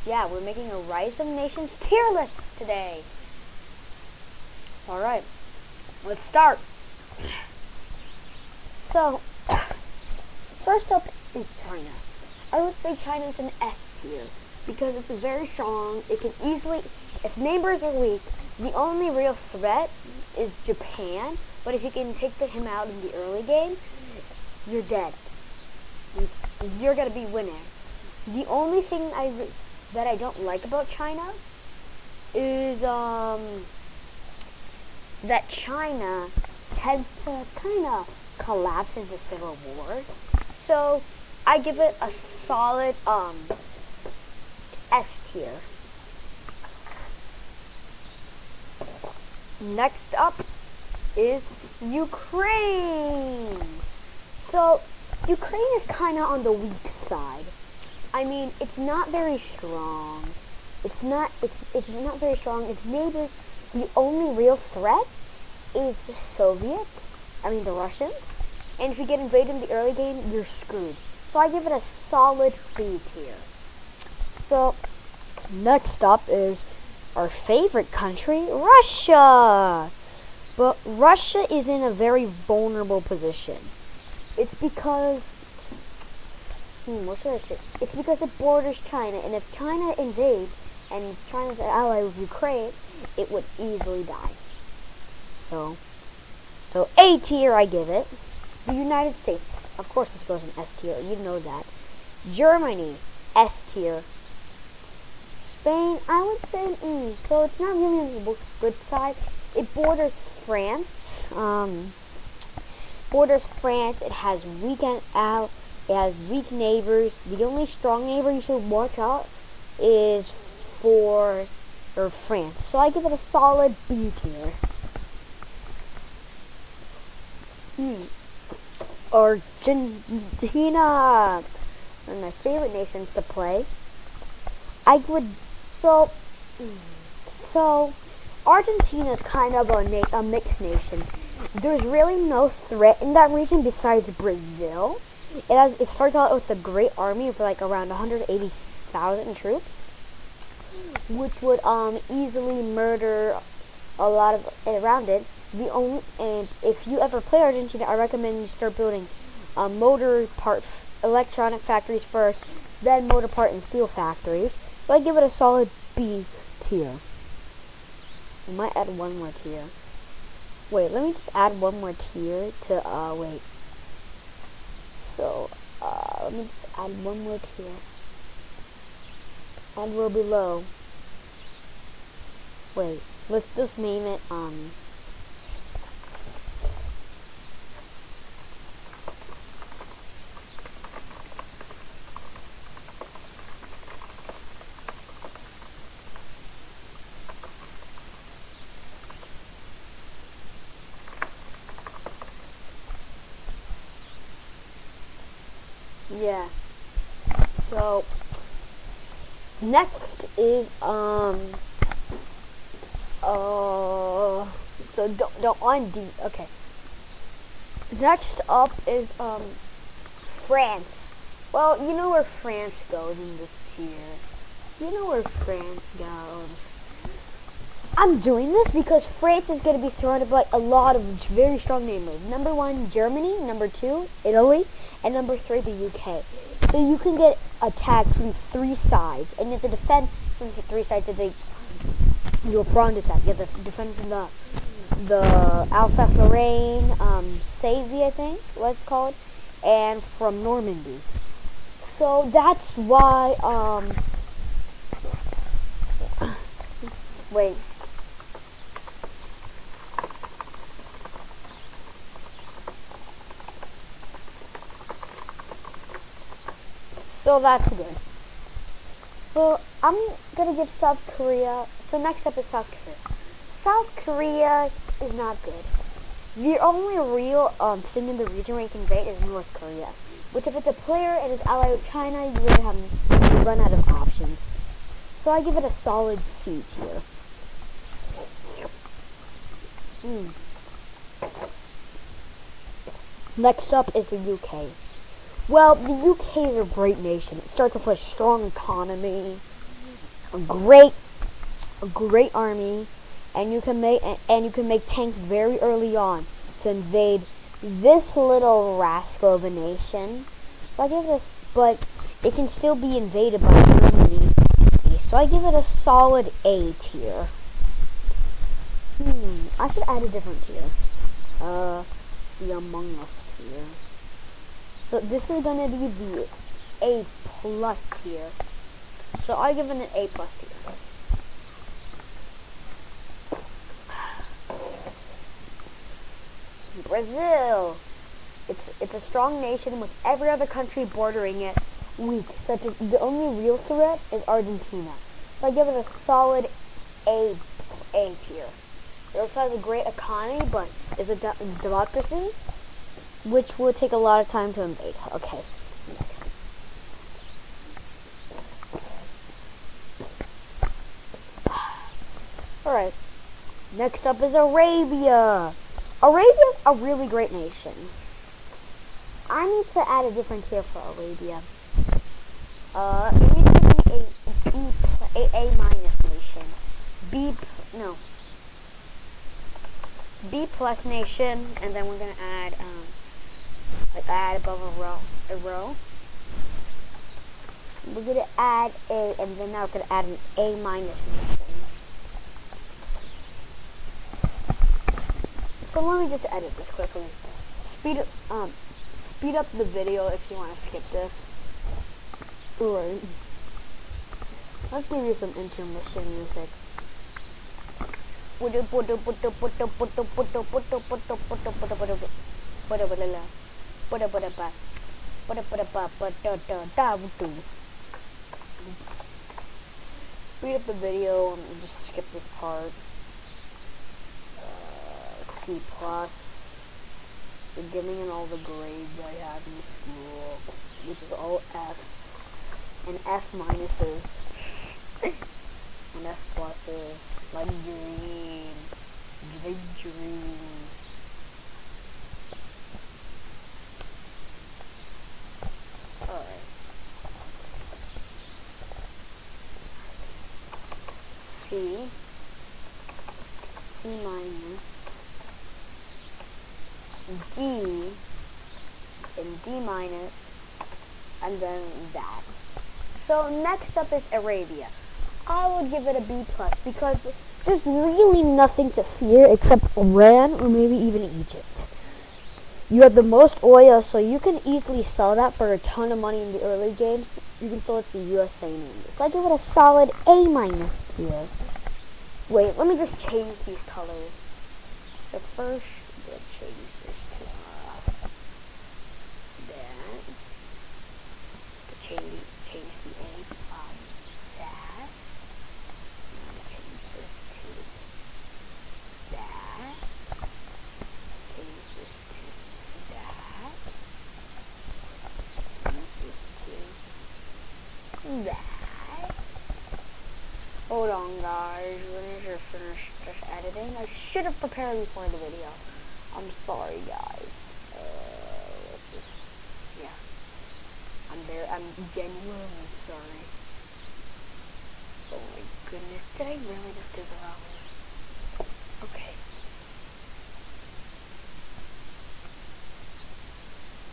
Yeah, we're making a Rise of Nations tier list today. Alright, let's start. So, first up is China. I would say China is an S tier because it's very strong. It can easily, if neighbors are weak, the only real threat is Japan. But if you can take him out in the early game, you're dead. You're gonna be winning. The only thing that I don't like about China is that China tends to kind of collapse into civil war. So I give it a solid S tier. Next up is Ukraine. So Ukraine is kind of on the weak side. I mean, it's not very strong. It's not very strong. Its neighbors, the only real threat is the Soviets. I mean, the Russians. And if you get invaded in the early game, you're screwed. So I give it a solid B tier. So next up is our favorite country, Russia. But Russia is in a very vulnerable position. It's because, what should I say? It's because it borders China, and if China invades, and China's an ally with Ukraine, it would easily die. So A tier I give it. The United States, of course this goes in S tier, you know that. Germany, S tier. Spain, I would say an E, so it's not really on the good side. It borders France. It has it has weak neighbors. The only strong neighbor you should watch out is for France. So I give it a solid B tier. Argentina, one of my favorite nations to play. So Argentina is kind of a mixed nation. There's really no threat in that region besides Brazil. It starts out with a great army of like around 180,000 troops, which would easily murder a lot of around it. And if you ever play Argentina, I recommend you start building electronic factories first, then motor part and steel factories. So I give it a solid B tier. I might add one more tier. Wait, let me just add one more tier to, wait. So, let me just add one more tier. And we're below. Wait, let's just name it, yeah. So next is so don't on D. Okay. Next up is France. Well, you know where France goes in this tier. You know where France goes. I'm doing this because France is going to be surrounded by a lot of very strong neighbors. Number 1, Germany. Number 2, Italy. And number 3, the UK. So you can get attacked from 3 sides. And you have to defend from the 3 sides of your front attack. You have to defend from the Alsace-Lorraine, Savy, I think, what it's called. And from Normandy. So that's why, wait. So that's good. So I'm gonna give South Korea. So next up is South Korea. South Korea is not good. The only real thing in the region where you can invade is North Korea. Which if it's a player and is allied with China, you run out of options. So I give it a solid C tier. Next up is the UK. Well, the UK is a great nation. It starts off with a strong economy. great, a great army, and you can make tanks very early on to invade this little rascal of a nation. So I give this, but it can still be invaded by Germany. So I give it a solid A tier. I should add a different tier. The Among Us tier. So this is gonna be the A plus tier. So I give it an A plus tier. Brazil. It's a strong nation with every other country bordering it weak. Such as the only real threat is Argentina. So I give it a solid A tier. It also has a great economy, but is a democracy, which will take a lot of time to invade. Okay. Alright. Next up is Arabia. Arabia is a really great nation. I need to add a different tier for Arabia. It needs to be a minus nation. B plus nation, and then we're gonna add above a row. We're gonna add A, and then now we're gonna add an A minus nation. So let me just edit this quickly. Speed up the video if you want to skip this. Alright. Let's give you some intermission music. Speed up the video and just skip this part. C plus. Beginning in all the grades I have in school, which is all F and F minuses and F pluses, like green. Alright. C minus, D, and D minus, and then that. So next up is Arabia. I would give it a B plus because there's really nothing to fear except Iran or maybe even Egypt. You have the most oil, so you can easily sell that for a ton of money in the early game. You can sell it to the USA and India. So I give it a solid A minus here. Wait, let me just change these colors. So first, let's change this to that. Change the A from that. Now change this to that. Change this to that. Change this to that. Hold on, guys. Let me just finish this editing. I should have prepared before the video. I'm sorry, guys. I'm genuinely sorry. Oh my goodness, did I really just do the wrong one? Okay.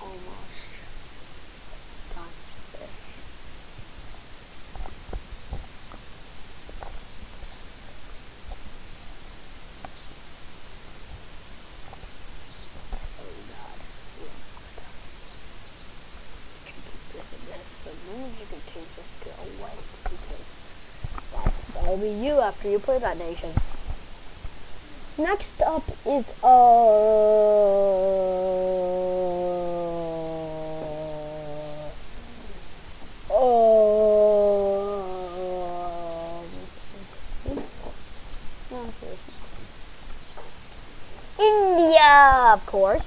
Almost done with this. You can change this to a white because that'll be you after you play that nation. Next up is India, of course.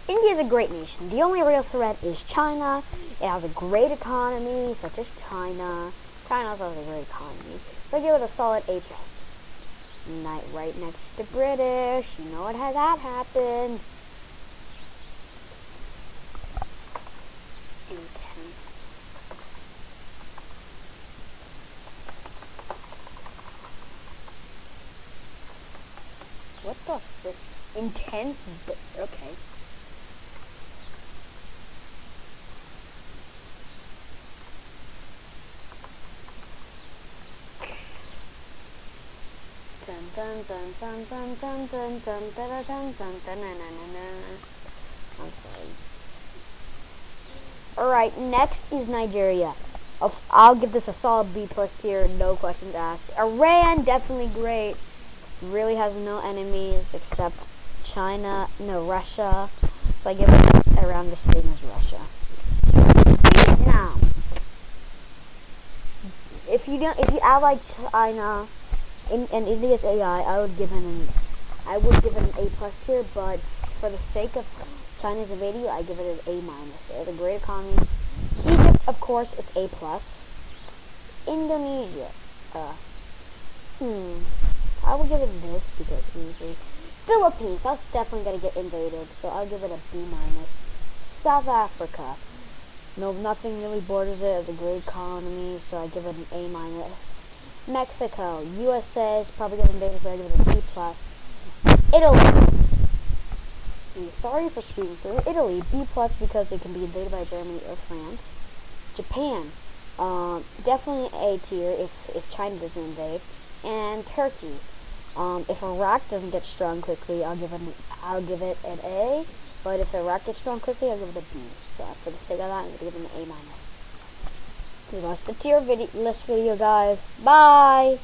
India is a great nation. The only real threat is China. It has a great economy, such as China. China also has a great economy. So I give it a solid A+. Right next to British. You know what has that happened? What the frick? Intense. Okay. Dun dun dun dun dun dun dun dun dun dun dun dun dun. I'm sorry. Alright, next is Nigeria. I'll give this a solid B plus tier, no questions asked. Iran, definitely great. Really has no enemies except Russia. So I give it around the same as Russia. Vietnam. If you add like China and India's AI, I would give it an A plus tier, but for the sake of China's invading you, I give it an A minus. They have a great economy. Egypt, of course, it's A plus. Indonesia, I will give it this because easy. Philippines, that's definitely gonna get invaded, so I'll give it a B minus. South Africa, no, nothing really borders it. It's a great economy, so I give it an A minus. Mexico, USA is probably gonna invade it, so I give it a C plus. Italy. Sorry for speaking through. Italy, B plus because it can be invaded by Germany or France. Japan, definitely A tier if China doesn't invade. And Turkey, if Iraq doesn't get strong quickly, I'll give it an A. But if Iraq gets strong quickly, I'll give it a B. So for the sake of that, I'm gonna give it an A minus. That's the tier list video, guys. Bye.